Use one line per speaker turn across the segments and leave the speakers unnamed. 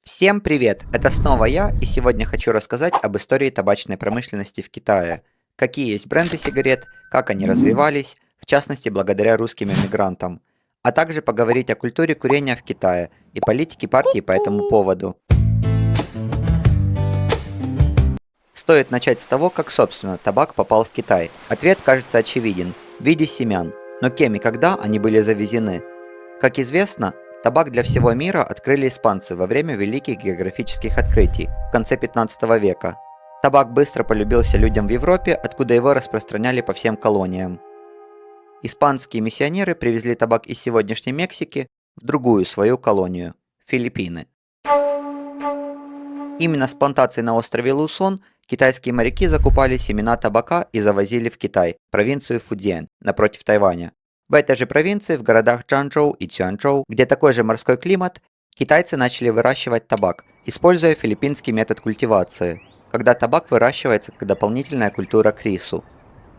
Всем привет! Это снова я, и сегодня хочу рассказать об истории табачной промышленности в Китае. Какие есть бренды сигарет, как они развивались, в частности благодаря русским эмигрантам. А также поговорить о культуре курения в Китае и политике партии по этому поводу. Стоит начать с того, как собственно табак попал в Китай. Ответ кажется очевиден – в виде семян. Но кем и когда они были завезены? Как известно, табак для всего мира открыли испанцы во время великих географических открытий в конце 15 века. Табак быстро полюбился людям в Европе, откуда его распространяли по всем колониям. Испанские миссионеры привезли табак из сегодняшней Мексики в другую свою колонию – Филиппины. Именно с плантаций на острове Лусон китайские моряки закупали семена табака и завозили в Китай, провинцию Фуцзянь, напротив Тайваня. В этой же провинции, в городах Чжанчжоу и Цюаньчжоу, где такой же морской климат, китайцы начали выращивать табак, используя филиппинский метод культивации, когда табак выращивается как дополнительная культура к рису.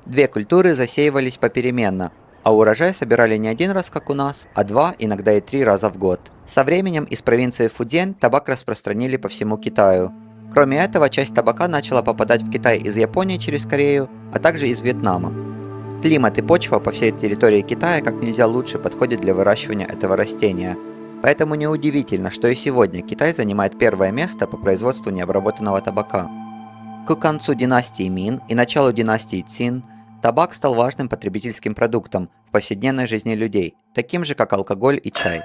Две культуры засеивались попеременно, а урожай собирали не один раз, как у нас, а 2, иногда и 3 раза в год. Со временем из провинции Фуцзянь табак распространили по всему Китаю. Кроме этого, часть табака начала попадать в Китай из Японии через Корею, а также из Вьетнама. Климат и почва по всей территории Китая как нельзя лучше подходят для выращивания этого растения. Поэтому неудивительно, что и сегодня Китай занимает первое место по производству необработанного табака. К концу династии Мин и началу династии Цин табак стал важным потребительским продуктом в повседневной жизни людей, таким же как алкоголь и чай.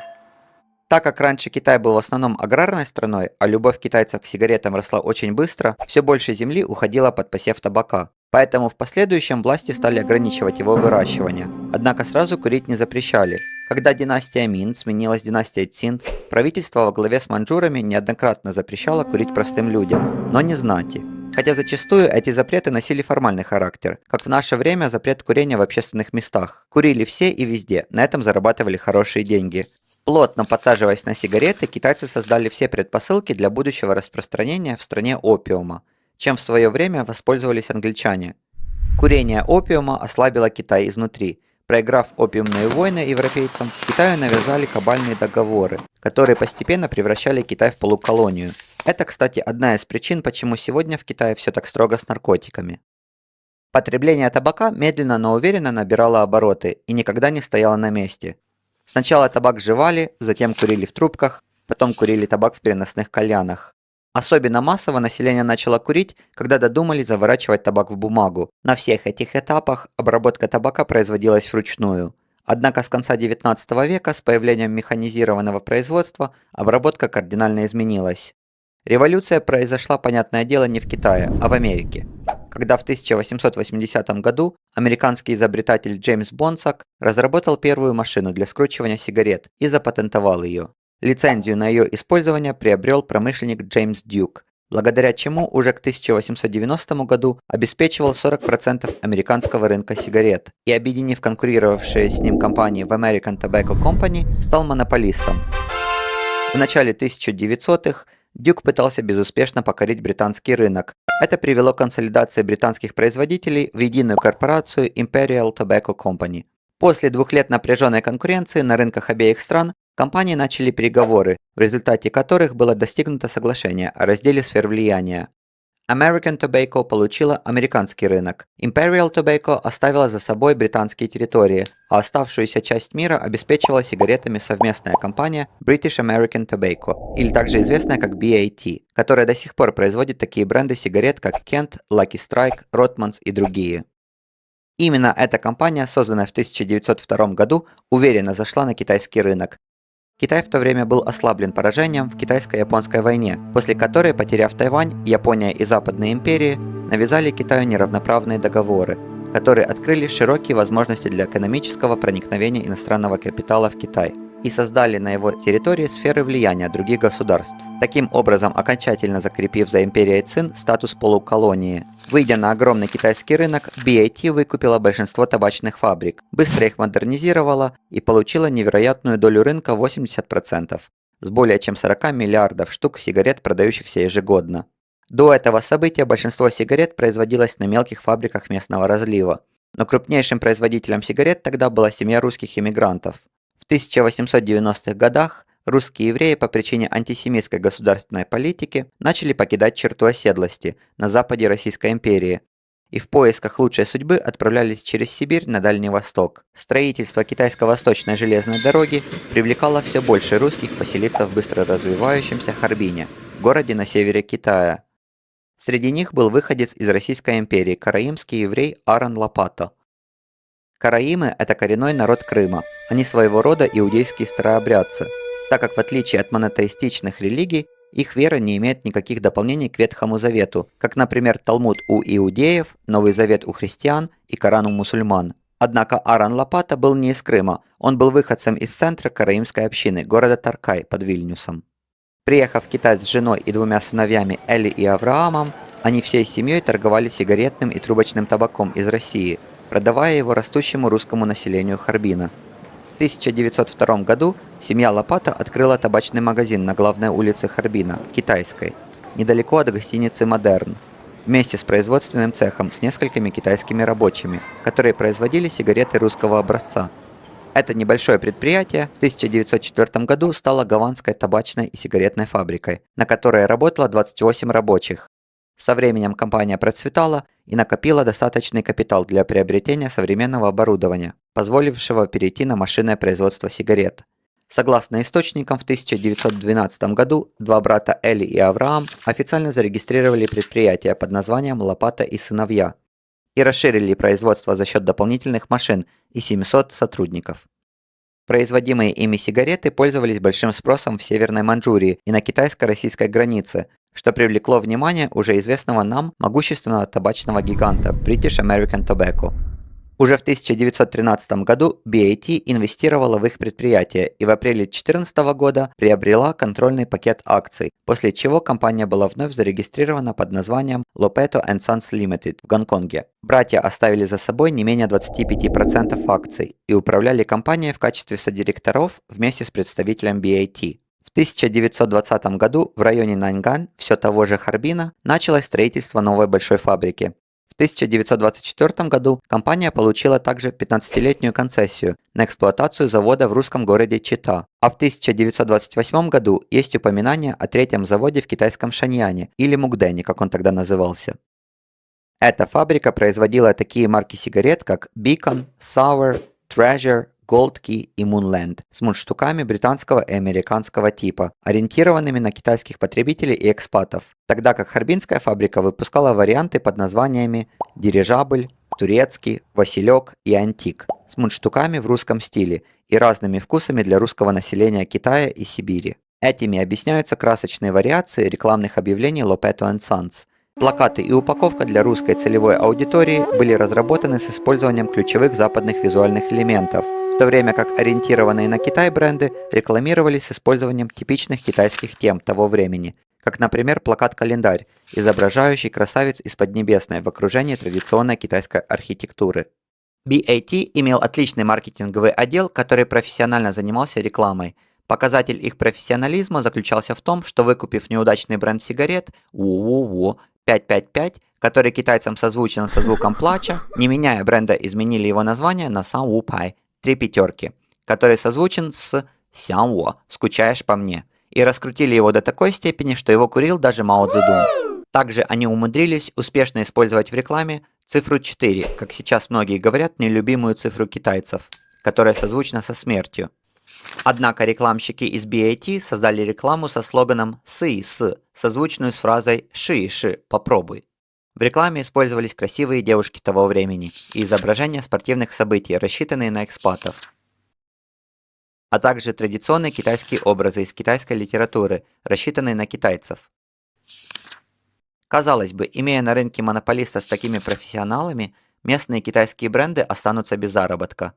Так как раньше Китай был в основном аграрной страной, а любовь китайцев к сигаретам росла очень быстро, все больше земли уходило под посев табака. Поэтому в последующем власти стали ограничивать его выращивание. Однако сразу курить не запрещали. Когда династия Мин сменилась династией Цин, правительство во главе с маньчжурами неоднократно запрещало курить простым людям, но не знати. Хотя зачастую эти запреты носили формальный характер, как в наше время запрет курения в общественных местах. Курили все и везде, на этом зарабатывали хорошие деньги. Плотно подсаживаясь на сигареты, китайцы создали все предпосылки для будущего распространения в стране опиума, чем в свое время воспользовались англичане. Курение опиума ослабило Китай изнутри. Проиграв опиумные войны европейцам, Китаю навязали кабальные договоры, которые постепенно превращали Китай в полуколонию. Это, кстати, одна из причин, почему сегодня в Китае все так строго с наркотиками. Потребление табака медленно, но уверенно набирало обороты и никогда не стояло на месте. Сначала табак жевали, затем курили в трубках, потом курили табак в переносных кальянах. Особенно массово население начало курить, когда додумались заворачивать табак в бумагу. На всех этих этапах обработка табака производилась вручную. Однако с конца 19 века с появлением механизированного производства обработка кардинально изменилась. Революция произошла, понятное дело, не в Китае, а в Америке, когда в 1880 году американский изобретатель Джеймс Бонсак разработал первую машину для скручивания сигарет и запатентовал ее. Лицензию на ее использование приобрел промышленник Джеймс Дьюк, благодаря чему уже к 1890 году обеспечивал 40% американского рынка сигарет и, объединив конкурировавшие с ним компании в American Tobacco Company, стал монополистом. В начале 1900-х Дьюк пытался безуспешно покорить британский рынок. Это привело к консолидации британских производителей в единую корпорацию Imperial Tobacco Company. После 2 лет напряженной конкуренции на рынках обеих стран компании начали переговоры, в результате которых было достигнуто соглашение о разделе сфер влияния. American Tobacco получила американский рынок, Imperial Tobacco оставила за собой британские территории, а оставшуюся часть мира обеспечивала сигаретами совместная компания British American Tobacco, или также известная как BAT, которая до сих пор производит такие бренды сигарет, как Kent, Lucky Strike, Rothmans и другие. Именно эта компания, созданная в 1902 году, уверенно зашла на китайский рынок. Китай в то время был ослаблен поражением в Китайско-японской войне, после которой, потеряв Тайвань, Япония и Западные империи навязали Китаю неравноправные договоры, которые открыли широкие возможности для экономического проникновения иностранного капитала в Китай и создали на его территории сферы влияния других государств, таким образом окончательно закрепив за империей Цин статус полуколонии. Выйдя на огромный китайский рынок, BAT выкупила большинство табачных фабрик, быстро их модернизировала и получила невероятную долю рынка 80%, с более чем 40 миллиардов штук сигарет, продающихся ежегодно. До этого события большинство сигарет производилось на мелких фабриках местного разлива, но крупнейшим производителем сигарет тогда была семья русских иммигрантов. В 1890-х годах русские евреи по причине антисемитской государственной политики начали покидать черту оседлости на западе Российской империи и в поисках лучшей судьбы отправлялись через Сибирь на Дальний Восток. Строительство китайско-восточной железной дороги привлекало все больше русских поселиться в быстро развивающемся Харбине, городе на севере Китая. Среди них был выходец из Российской империи, караимский еврей Аарон Лопато. Караимы – это коренной народ Крыма, они своего рода иудейские старообрядцы, так как в отличие от монотеистичных религий, их вера не имеет никаких дополнений к Ветхому Завету, как, например, Талмуд у иудеев, Новый Завет у христиан и Коран у мусульман. Однако Аарон Лопато был не из Крыма, он был выходцем из центра караимской общины, города Таркай под Вильнюсом. Приехав в Китай с женой и двумя сыновьями Эли и Авраамом, они всей семьей торговали сигаретным и трубочным табаком из России, продавая его растущему русскому населению Харбина. В 1902 году семья Лопато открыла табачный магазин на главной улице Харбина, Китайской, недалеко от гостиницы «Модерн», вместе с производственным цехом с несколькими китайскими рабочими, которые производили сигареты русского образца. Это небольшое предприятие в 1904 году стало Гаванской табачной и сигаретной фабрикой, на которой работало 28 рабочих. Со временем компания процветала и накопила достаточный капитал для приобретения современного оборудования, позволившего перейти на машинное производство сигарет. Согласно источникам, в 1912 году два брата Эли и Авраам официально зарегистрировали предприятие под названием «Лопато и сыновья» и расширили производство за счет дополнительных машин и 700 сотрудников. Производимые ими сигареты пользовались большим спросом в Северной Маньчжурии и на китайско-российской границе, что привлекло внимание уже известного нам могущественного табачного гиганта British American Tobacco. Уже в 1913 году BAT инвестировала в их предприятие и в апреле 2014 года приобрела контрольный пакет акций, после чего компания была вновь зарегистрирована под названием Lopetto Sons Limited в Гонконге. Братья оставили за собой не менее 25% акций и управляли компанией в качестве содиректоров вместе с представителем BAT. В 1920 году в районе Наньган, все того же Харбина, началось строительство новой большой фабрики. В 1924 году компания получила также 15-летнюю концессию на эксплуатацию завода в русском городе Чита, а в 1928 году есть упоминание о третьем заводе в китайском Шаньяне, или Мукдене, как он тогда назывался. Эта фабрика производила такие марки сигарет, как Beacon, Sour, Treasure, Gold Key и Moonland с мундштуками британского и американского типа, ориентированными на китайских потребителей и экспатов, тогда как Харбинская фабрика выпускала варианты под названиями «Дирижабль», «Турецкий», «Василек» и «Антик» с мундштуками в русском стиле и разными вкусами для русского населения Китая и Сибири. Этими объясняются красочные вариации рекламных объявлений Lopetto Sons. Плакаты и упаковка для русской целевой аудитории были разработаны с использованием ключевых западных визуальных элементов, в то время как ориентированные на Китай бренды рекламировались с использованием типичных китайских тем того времени, как, например, плакат-календарь, изображающий красавиц из Поднебесной в окружении традиционной китайской архитектуры. BAT имел отличный маркетинговый отдел, который профессионально занимался рекламой. Показатель их профессионализма заключался в том, что выкупив неудачный бренд сигарет «Ву-Ву-Ву», 555, который китайцам созвучен со звуком плача, не меняя бренда, изменили его название на Сан Ву Пай, 3 пятерки, который созвучен с Сян Во, скучаешь по мне, и раскрутили его до такой степени, что его курил даже Мао Цзэдун. Также они умудрились успешно использовать в рекламе цифру 4, как сейчас многие говорят, нелюбимую цифру китайцев, которая созвучна со смертью. Однако рекламщики из BAT создали рекламу со слоганом «Сы-сы», созвучную с фразой «Ши-ши, попробуй». В рекламе использовались красивые девушки того времени и изображения спортивных событий, рассчитанные на экспатов, а также традиционные китайские образы из китайской литературы, рассчитанные на китайцев. Казалось бы, имея на рынке монополиста с такими профессионалами, местные китайские бренды останутся без заработка.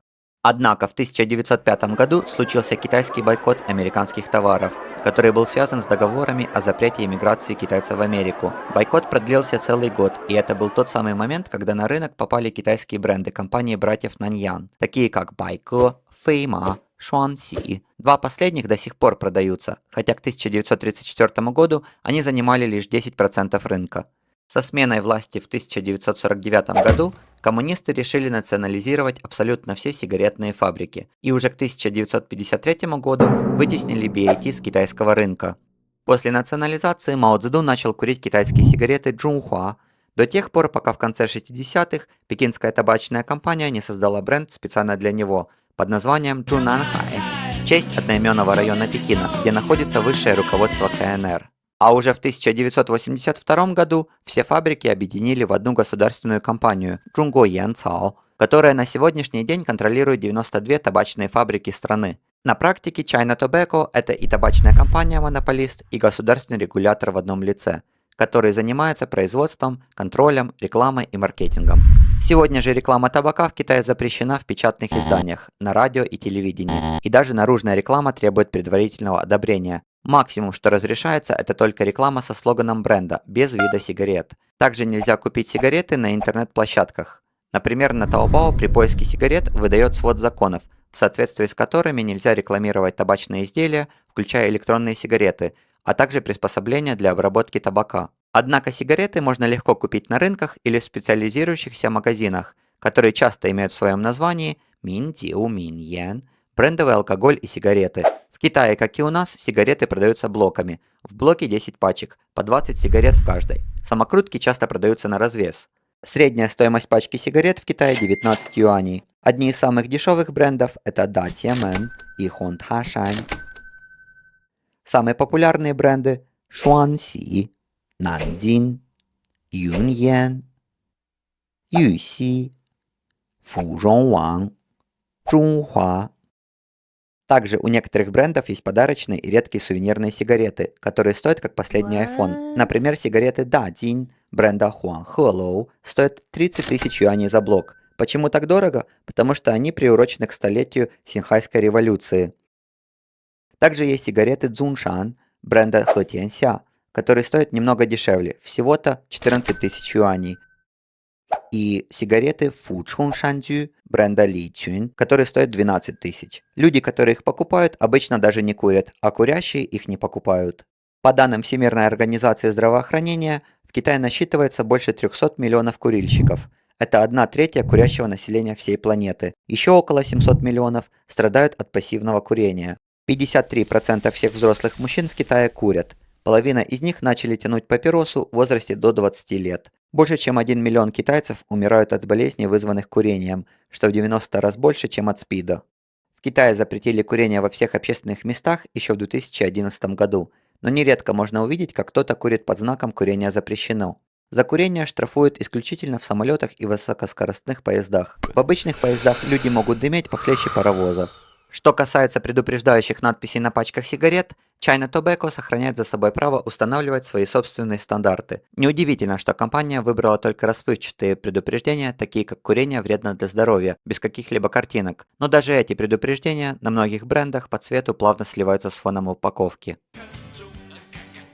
Однако в 1905 году случился китайский бойкот американских товаров, который был связан с договорами о запрете иммиграции китайцев в Америку. Бойкот продлился целый год, и это был тот самый момент, когда на рынок попали китайские бренды компании братьев Наньян, такие как Байко, Фэйма, Шуанси. Два последних до сих пор продаются, хотя к 1934 году они занимали лишь 10% рынка. Со сменой власти в 1949 году коммунисты решили национализировать абсолютно все сигаретные фабрики и уже к 1953 году вытеснили BAT с китайского рынка. После национализации Мао Цзэдун начал курить китайские сигареты Чжунхуа до тех пор, пока в конце 60-х пекинская табачная компания не создала бренд специально для него под названием Чжунанхай в честь одноименного района Пекина, где находится высшее руководство КНР. А уже в 1982 году все фабрики объединили в одну государственную компанию Чжунго Янцао, которая на сегодняшний день контролирует 92 табачные фабрики страны. На практике China Tobacco – это и табачная компания-монополист, и государственный регулятор в одном лице, который занимается производством, контролем, рекламой и маркетингом. Сегодня же реклама табака в Китае запрещена в печатных изданиях, на радио и телевидении, и даже наружная реклама требует предварительного одобрения. Максимум, что разрешается, это только реклама со слоганом бренда, без вида сигарет. Также нельзя купить сигареты на интернет-площадках. Например, на Taobao при поиске сигарет выдает свод законов, в соответствии с которыми нельзя рекламировать табачные изделия, включая электронные сигареты, а также приспособления для обработки табака. Однако сигареты можно легко купить на рынках или в специализирующихся магазинах, которые часто имеют в своем названии Миндиу Миньян, брендовый алкоголь и сигареты. В Китае, как и у нас, сигареты продаются блоками. В блоке 10 пачек, по 20 сигарет в каждой. Самокрутки часто продаются на развес. Средняя стоимость пачки сигарет в Китае 19 юаней. Одни из самых дешевых брендов это Datiamen и Hongtashань. Самые популярные бренды Шуанси, Нандин, Юньян, Юси, Фужонгван, Чжунхуа. Также у некоторых брендов есть подарочные и редкие сувенирные сигареты, которые стоят как последний iPhone. Например, сигареты Дадин бренда Хуанхэлоу стоят 30 тысяч юаней за блок. Почему так дорого? Потому что они приурочены к столетию Синьхайской революции. Также есть сигареты Цзуншан бренда Хэтянся, которые стоят немного дешевле, всего-то 14 тысяч юаней. И сигареты Фучун Шанджу бренда Ли Чун, которые стоят 12 тысяч. Люди, которые их покупают, обычно даже не курят, а курящие их не покупают. По данным Всемирной организации здравоохранения, в Китае насчитывается больше 300 миллионов курильщиков. Это 1/3 курящего населения всей планеты. Еще около 700 миллионов страдают от пассивного курения. 53% всех взрослых мужчин в Китае курят. Половина из них начали тянуть папиросу в возрасте до 20 лет. Больше чем 1 миллион китайцев умирают от болезней, вызванных курением, что в 90 раз больше, чем от СПИДа. В Китае запретили курение во всех общественных местах еще в 2011 году, но нередко можно увидеть, как кто-то курит под знаком «Курение запрещено». За курение штрафуют исключительно в самолетах и высокоскоростных поездах. В обычных поездах люди могут дыметь похлеще паровоза. Что касается предупреждающих надписей на пачках сигарет, China Tobacco сохраняет за собой право устанавливать свои собственные стандарты. Неудивительно, что компания выбрала только расплывчатые предупреждения, такие как курение вредно для здоровья, без каких-либо картинок. Но даже эти предупреждения на многих брендах по цвету плавно сливаются с фоном упаковки.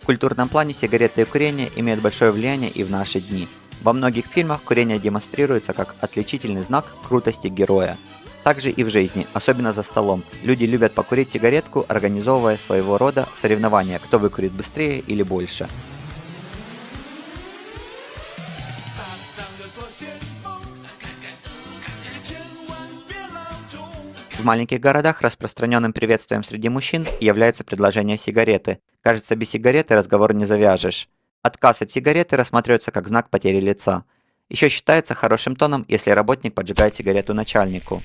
В культурном плане сигареты и курение имеют большое влияние и в наши дни. Во многих фильмах курение демонстрируется как отличительный знак крутости героя. Также и в жизни, особенно за столом. Люди любят покурить сигаретку, организовывая своего рода соревнования, кто выкурит быстрее или больше. В маленьких городах распространенным приветствием среди мужчин является предложение сигареты. Кажется, без сигареты разговор не завяжешь. Отказ от сигареты рассматривается как знак потери лица. Еще считается хорошим тоном, если работник поджигает сигарету начальнику.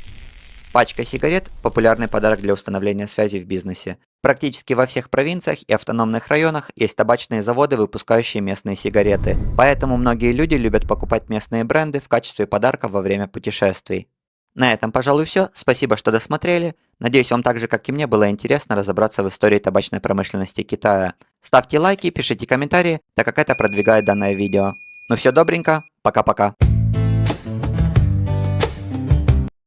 Пачка сигарет – популярный подарок для установления связи в бизнесе. Практически во всех провинциях и автономных районах есть табачные заводы, выпускающие местные сигареты. Поэтому многие люди любят покупать местные бренды в качестве подарков во время путешествий. На этом, пожалуй, все. Спасибо, что досмотрели. Надеюсь, вам так же, как и мне, было интересно разобраться в истории табачной промышленности Китая. Ставьте лайки, пишите комментарии, так как это продвигает данное видео. Ну все добренько, пока-пока.